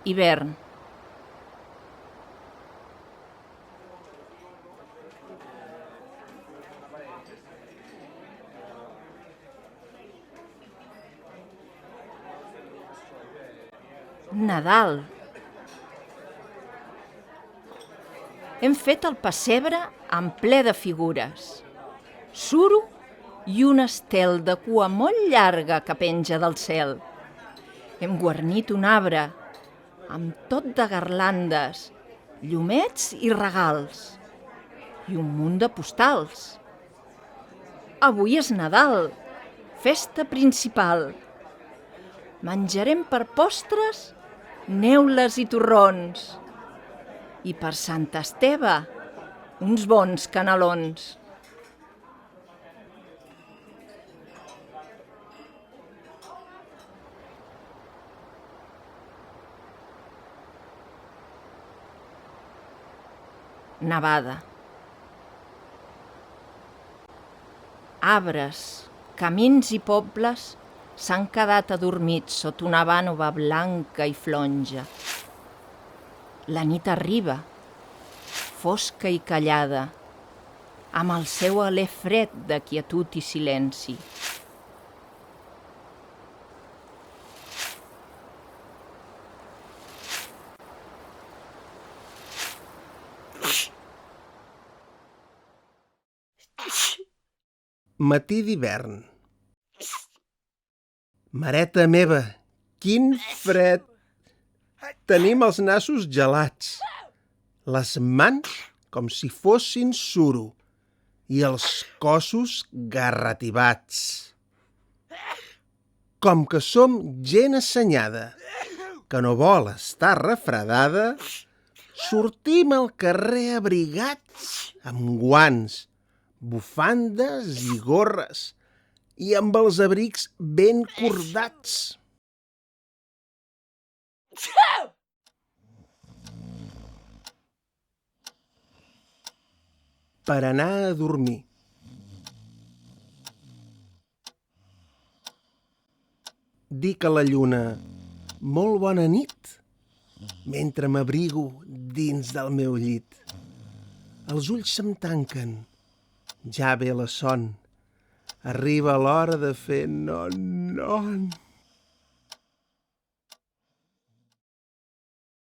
hivern. Nadal. Hem fet el pessebre en ple de figures. Suro i un estel de cua molt llarga que penja del cel. Hem guarnit un arbre amb tot de garlandes, llumets i regals, i un munt de postals. Avui és Nadal, festa principal. Menjarem per postres neules i torrons. I per Sant Esteve, uns bons canelons. Nevada. Arbres, camins i pobles s'han quedat adormits sota una vànova blanca i flonja. La nit arriba, fosca i callada, amb el seu alè fred de quietud i silenci. Matí d'hivern. Mareta meva, quin fred! Tenim els nassos gelats, les mans com si fossin suro i els cossos garratibats. Com que som gent assenyada, que no vol estar refredada, sortim al carrer abrigats amb guants, bufandes i gorres i amb els abrics ben cordats. Per anar a dormir. Dic a la lluna, molt bona nit, mentre m'abrigo dins del meu llit. Els ulls se'm tanquen, ja ve la son. Arriba l'hora de fer non, non.